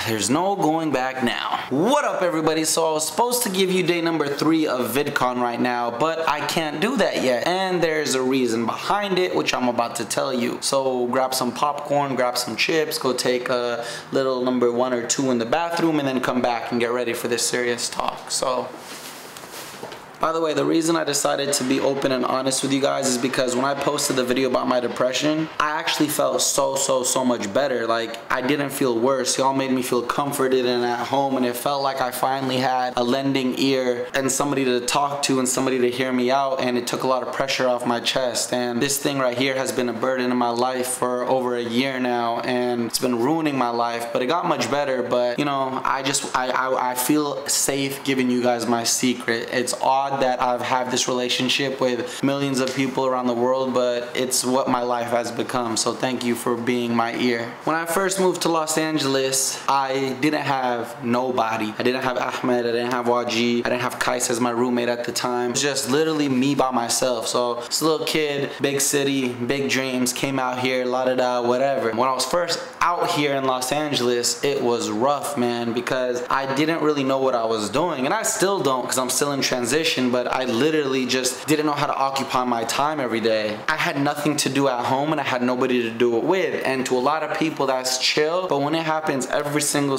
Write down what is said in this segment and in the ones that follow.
There's no going back now. What up, everybody? So I was supposed to give you day number 3 of VidCon right now, but I can't do that yet, and there's a reason behind it, which I'm about to tell you. So grab some popcorn, grab some chips, go take a little number 1 or 2 in the bathroom, and then come back and get ready for this serious talk. So, by the way, the reason I decided to be open and honest with you guys is because when I posted the video about my depression, I actually felt so much better. Like, I didn't feel worse. Y'all made me feel comforted and at home, and it felt like I finally had a lending ear and somebody to talk to and somebody to hear me out, and it took a lot of pressure off my chest. And this thing right here has been a burden in my life for over a year now, and it's been ruining my life, but it got much better. But, you know, I feel safe giving you guys my secret. It's odd that I've had this relationship with millions of people around the world, but it's what my life has become. So thank you for being my ear. When I first moved to Los Angeles, I didn't have nobody. I didn't have Ahmed, I didn't have Waji, I didn't have Kais as my roommate at the time. It was just literally me by myself. So this little kid, big city, big dreams, came out here, la-da-da, whatever. When I was first out here in Los Angeles, it was rough, man, because I didn't really know what I was doing, and I still don't, because I'm still in transition. But I literally just didn't know how to occupy my time every day. I had nothing to do at home, and I had nobody to do it with. And to a lot of people, that's chill, but when it happens every single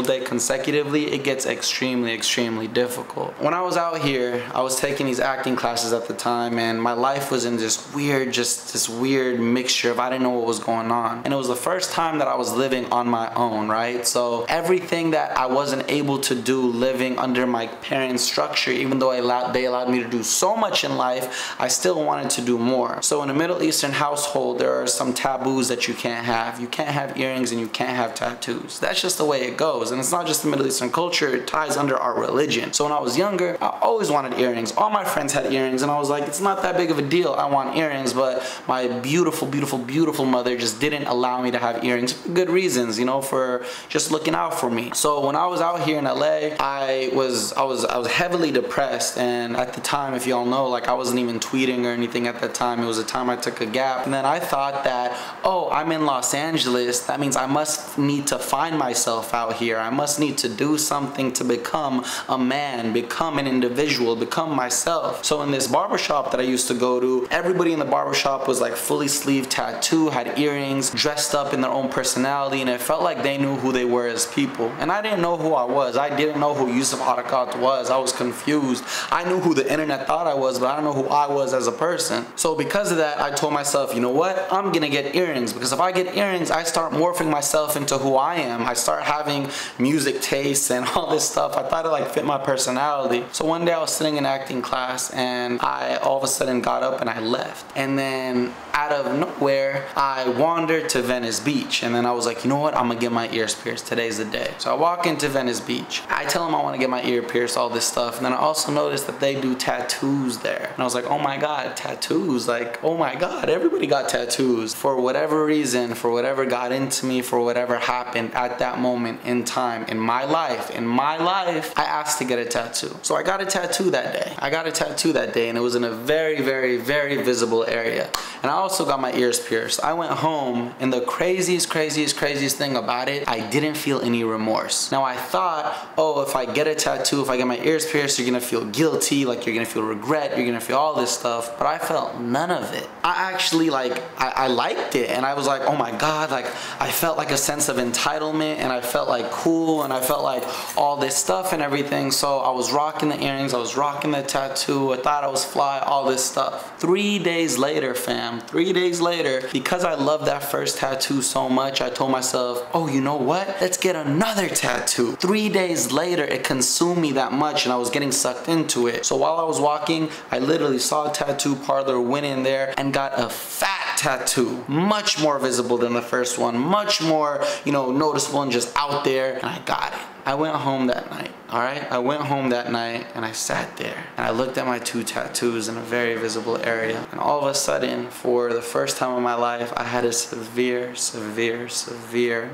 day consecutively, it gets extremely difficult. When I was out here, I was taking these acting classes at the time, and my life was in this weird mixture of I didn't know what was going on. And it was the first time that I was living on my own, right? So everything that I wasn't able to do living under my parents' structure, even though they allowed me to do so much in life, I still wanted to do more. So in a Middle Eastern household, there are some taboos that you can't have. You can't have earrings and you can't have tattoos. That's just the way it goes. And it's not just the Middle Eastern culture, it ties under our religion. So when I was younger, I always wanted earrings. All my friends had earrings, and I was like, it's not that big of a deal. I want earrings, but my beautiful mother just didn't allow me to have earrings for good reasons, you know, for just looking out for me. So when I was out here in LA, I was heavily depressed, and at the time, if y'all know, like, I wasn't even tweeting or anything at that time. It was a time I took a gap, and then I thought that, oh, I'm in Los Angeles, that means I must need to find myself out here. I must need to do something to become a man, become an individual, become myself. So in this barbershop that I used to go to, everybody in the barbershop was like fully sleeved tattoo, had earrings, dressed up in their own personality, and it felt like they knew who they were as people. And I didn't know who I was. I didn't know who Yousef was. I was confused. I knew who the internet thought I was, but I don't know who I was as a person. So because of that, I told myself, you know what? I'm gonna get earrings, because if I get earrings, I start morphing myself into who I am. I start having music tastes and all this stuff. I thought it like fit my personality. So one day I was sitting in acting class, and I all of a sudden got up and I left. And then out of nowhere, I wandered to Venice Beach, and then I was like, you know what? I'm gonna get my ears pierced. Today's the day. So I walk into Venice Beach. I tell them I want to get my ear pierced, all this stuff, and then I also noticed that they do tattoos there. And I was like, oh my god, tattoos, like, oh my god, everybody got tattoos. For whatever reason, for whatever got into me, for whatever happened at that moment in time in my life, I asked to get a tattoo. So I got a tattoo that day. And it was in a very visible area. And I also got my ears pierced. I went home, and the craziest thing about it, I didn't feel any remorse. Now I thought, oh, if I get a tattoo, if I get my ears pierced, you're gonna feel guilty, like you're gonna feel regret, you're gonna feel all this stuff, but I felt none of it. I actually, like, I liked it, and I was like, oh my god, like, I felt like a sense of entitlement, and I felt like cool, and I felt like all this stuff and everything. So I was rocking the earrings, I was rocking the tattoo, I thought I was fly, all this stuff. 3 days later, fam, 3 days later, because I loved that first tattoo so much, I told myself, oh, you know what? Let's get another tattoo. 3 days later, it consumed me that much, and I was getting sucked into it. So while I was walking, I literally saw a tattoo parlor, went in there, and got a fat tattoo. Much more visible than the first one. Much more, you know, noticeable and just out there, and I got it. I went home that night, alright? I went home that night, and I sat there, and I looked at my 2 tattoos in a very visible area, and all of a sudden, for the first time in my life, I had a severe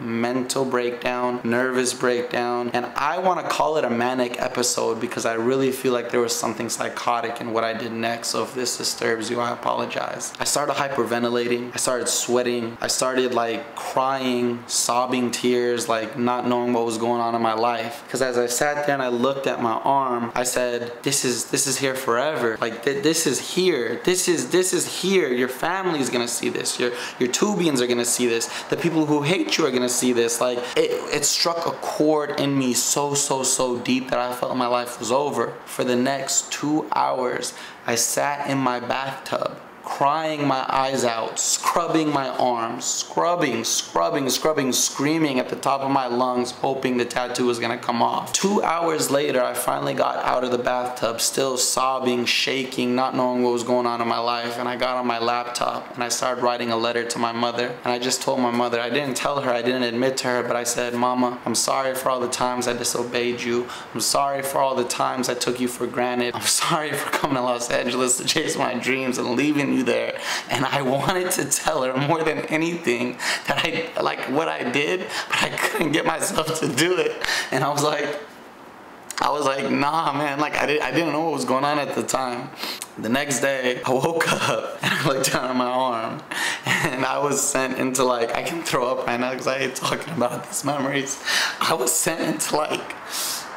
mental breakdown, nervous breakdown, and I want to call it a manic episode because I really feel like there was something psychotic in what I did next. So if this disturbs you, I apologize. I started hyperventilating hyperventilating. I started sweating. I started like crying, sobbing tears, like not knowing what was going on in my life. Because as I sat there and I looked at my arm, I said, this is here forever. Like this is here. This is here. Your family's gonna see this. Your Tubians are gonna see this. The people who hate you are gonna see this. Like it struck a chord in me so deep that I felt my life was over. For the next 2 hours, I sat in my bathtub, crying my eyes out, scrubbing my arms, scrubbing, screaming at the top of my lungs, hoping the tattoo was gonna come off. 2 hours later, I finally got out of the bathtub, still sobbing, shaking, not knowing what was going on in my life, and I got on my laptop and I started writing a letter to my mother. And I just told my mother, I didn't tell her, I didn't admit to her, but I said, Mama, I'm sorry for all the times I disobeyed you. I'm sorry for all the times I took you for granted. I'm sorry for coming to Los Angeles to chase my dreams and leaving you there. And I wanted to tell her more than anything that I like what I did, but I couldn't get myself to do it. And I was like, nah, man, like I didn't know what was going on at the time. The next day, I woke up and I looked down at my arm and I was sent into like, I can throw up right now because I hate talking about these memories. I was sent into like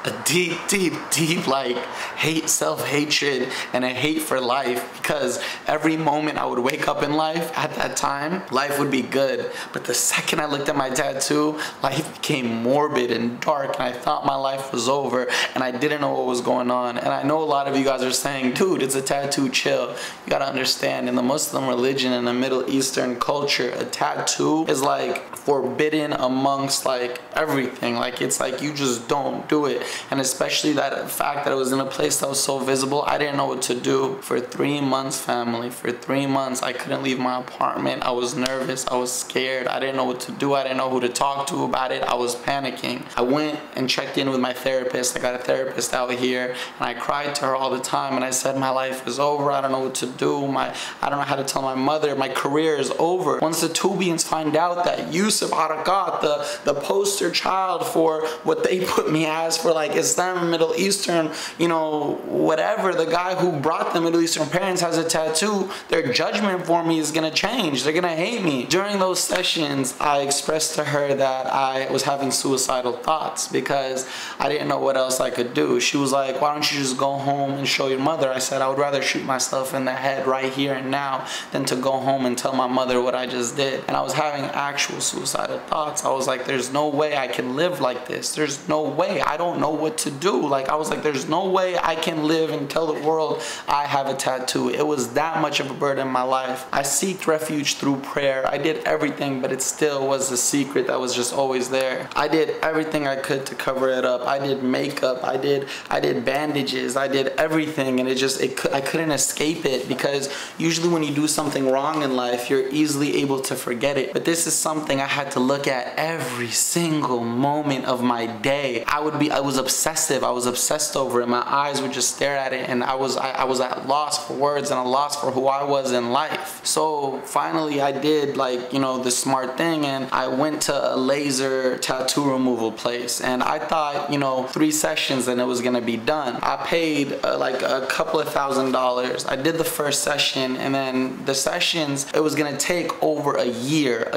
a deep like hate, self-hatred, and a hate for life, because every moment I would wake up in life at that time, life would be good, but the second I looked at my tattoo, life became morbid and dark, and I thought my life was over, and I didn't know what was going on. And I know a lot of you guys are saying, dude, it's a tattoo, chill. You gotta understand, in the Muslim religion and the Middle Eastern culture, a tattoo is like forbidden amongst like everything. Like it's like you just don't do it. And especially that fact that it was in a place that was so visible, I didn't know what to do. For 3 months, family, for 3 months, I couldn't leave my apartment. I was nervous, I was scared, I didn't know what to do, I didn't know who to talk to about it, I was panicking. I went and checked in with my therapist. I got a therapist out here, and I cried to her all the time, and I said, my life is over, I don't know what to do, I don't know how to tell my mother, my career is over. Once the Tubians find out that Yousef Harakat, the poster child for what they put me as for like Islam, Middle Eastern, you know, whatever, the guy who brought the Middle Eastern parents has a tattoo, their judgment for me is gonna change. They're gonna hate me. During those sessions, I expressed to her that I was having suicidal thoughts because I didn't know what else I could do. She was like, why don't you just go home and show your mother? I said, I would rather shoot myself in the head right here and now than to go home and tell my mother what I just did. And I was having actual suicidal thoughts. I was like, there's no way I can live like this. There's no way. I don't know what to do. Like I was like, there's no way I can live and tell the world I have a tattoo. It was that much of a burden in my life. I sought refuge through prayer. I did everything, but it still was a secret that was just always there. I did everything I could to cover it up. I did makeup, I did bandages, I did everything, and I couldn't escape it, because usually when you do something wrong in life, you're easily able to forget it. But this is something I had to look at every single moment of my day. I was obsessive. I was obsessed over it. My eyes would just stare at it, and I was at loss for words and a loss for who I was in life. So finally I did, like, you know, the smart thing, and I went to a laser tattoo removal place, and I thought, you know, 3 sessions and it was gonna be done. I paid like a couple of $1,000s. I did the first session, and then the sessions, it was gonna take over a year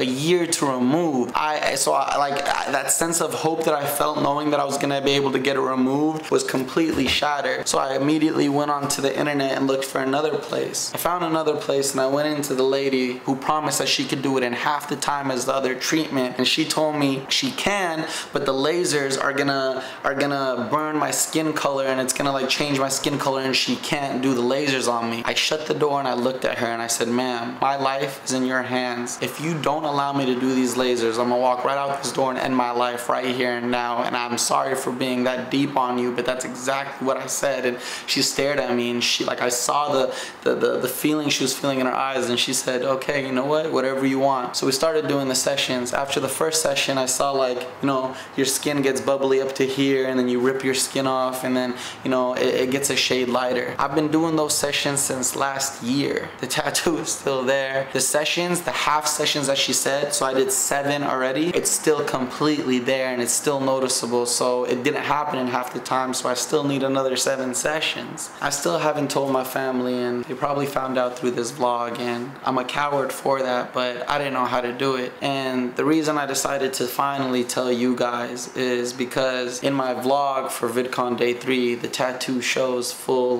to remove. That sense of hope that I felt knowing that I was gonna be able to get it removed was completely shattered. So I immediately went onto the internet and looked for another place. I found another place, and I went into the lady who promised that she could do it in half the time as the other treatment, and she told me she can, but the lasers are gonna burn my skin color, and it's gonna like change my skin color, and she can't do the lasers on me. I shut the door and I looked at her and I said, ma'am, my life is in your hands. If you don't allow me to do these lasers, I'm gonna walk right out this door and end my life right here and now, and I'm sorry for being that deep on you, but that's exactly what I said. And she stared at me, and I saw the feeling she was feeling in her eyes, and she said, okay, you know what, whatever you want. So we started doing the sessions. After the first session, I saw, like, you know, your skin gets bubbly up to here, and then you rip your skin off, and then, you know, it gets a shade lighter. I've been doing those sessions since last year. The tattoo is still there. The sessions, the half sessions that she said, so I did 7 already, it's still completely there, and it's still noticeable. So it didn't happening half the time, so I still need another 7 sessions. I still haven't told my family, and they probably found out through this vlog, and I'm a coward for that, but I didn't know how to do it. And the reason I decided to finally tell you guys is because in my vlog for VidCon Day 3, the tattoo shows full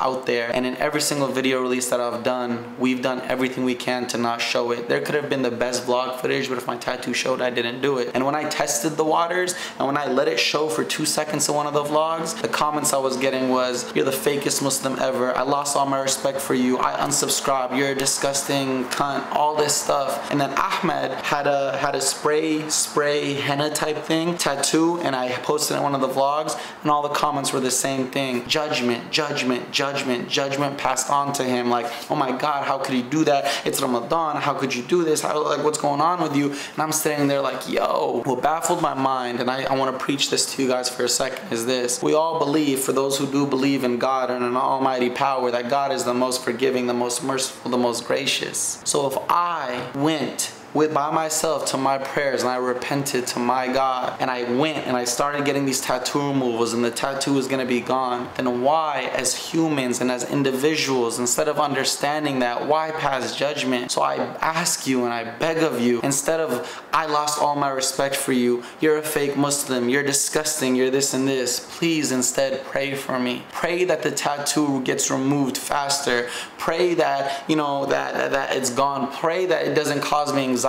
out there, and in every single video release that I've done, we've done everything we can to not show it. There could have been the best vlog footage, but if my tattoo showed, I didn't do it. And when I tested the waters, and when I let it show for 2 seconds in one of the vlogs, the comments I was getting was, "You're the fakest Muslim ever. I lost all my respect for you. I unsubscribe. You're a disgusting cunt." All this stuff. And then Ahmed had a spray henna type thing, tattoo, and I posted it in one of the vlogs, and all the comments were the same thing. Judgment, judgment, judgment, judgment passed on to him. Like, oh my God, how could he do that? It's Ramadan. How could you do this? How, like, what's going on with you? And I'm sitting there like, yo, what baffled my mind, and I want to preach this to you guys for a second, is this. We all believe, for those who do believe in God and an almighty power, that God is the most forgiving, the most merciful, the most gracious. So if I went by myself to my prayers and I repented to my God, and I went and I started getting these tattoo removals, and the tattoo is gonna be gone, then why, as humans and as individuals, instead of understanding that, why pass judgment? So I ask you and I beg of you, instead of, "I lost all my respect for you, you're a fake Muslim, you're disgusting, you're this and this," please instead pray for me. Pray that the tattoo gets removed faster. Pray that, you know, that it's gone. Pray that it doesn't cause me anxiety.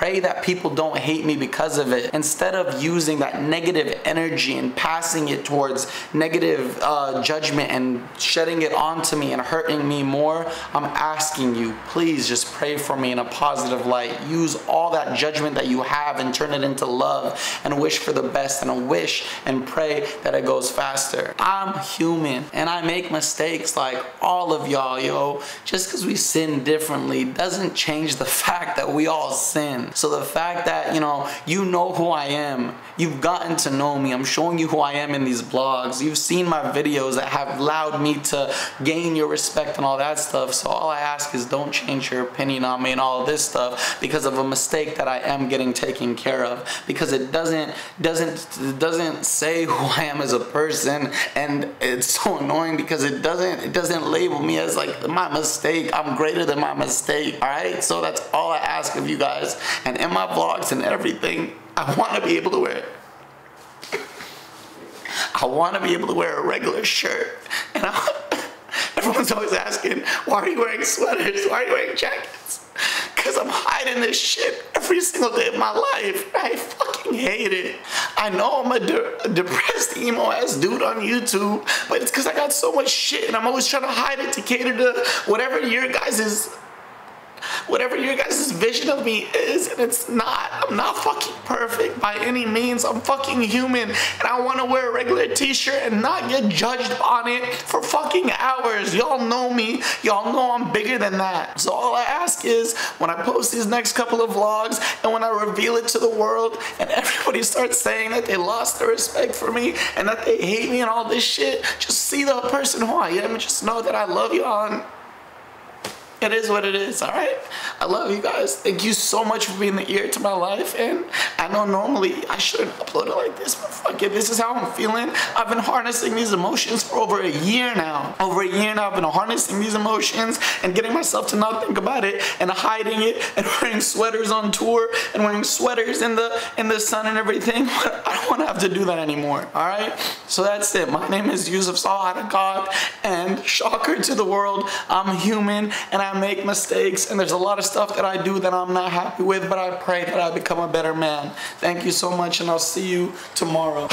Pray that people don't hate me because of it. Instead of using that negative energy and passing it towards negative judgment and shedding it onto me and hurting me more, I'm asking you, please just pray for me in a positive light. Use all that judgment that you have and turn it into love, and wish for the best, and wish and pray that it goes faster. I'm human and I make mistakes like all of y'all, yo. Just because we sin differently doesn't change the fact that we all sin. So the fact that, you know who I am, you've gotten to know me, I'm showing you who I am in these vlogs, you've seen my videos that have allowed me to gain your respect and all that stuff. So all I ask is, don't change your opinion on me and all of this stuff because of a mistake that I am getting taken care of, because it doesn't say who I am as a person, and it's so annoying because it doesn't label me as like my mistake. I'm greater than my mistake. All right, so that's all I ask of you guys. And in my vlogs and everything, I want to be able to wear a regular shirt. And everyone's always asking, why are you wearing sweaters? Why are you wearing jackets? Because I'm hiding this shit every single day of my life. I fucking hate it. I know I'm a depressed emo ass dude on YouTube, but it's because I got so much shit and I'm always trying to hide it to cater to whatever your guys' vision of me is, and it's not. I'm not fucking perfect by any means. I'm fucking human, and I want to wear a regular t-shirt and not get judged on it for fucking hours. Y'all know me. Y'all know I'm bigger than that. So all I ask is, when I post these next couple of vlogs and when I reveal it to the world and everybody starts saying that they lost their respect for me and that they hate me and all this shit, just see the person who I am and just know that I love y'all. And it is what it is, all right? I love you guys. Thank you so much for being the ear to my life. And I know normally I shouldn't upload it like this, but fuck it. This is how I'm feeling. I've been harnessing these emotions for over a year now. Over a year now, I've been harnessing these emotions and getting myself to not think about it and hiding it and wearing sweaters on tour and wearing sweaters in the sun and everything. But I don't want to have to do that anymore, all right? So that's it. My name is Yousef God, and shocker to the world, I'm human and I make mistakes, and there's a lot of stuff that I do that I'm not happy with, but I pray that I become a better man. Thank you so much, and I'll see you tomorrow.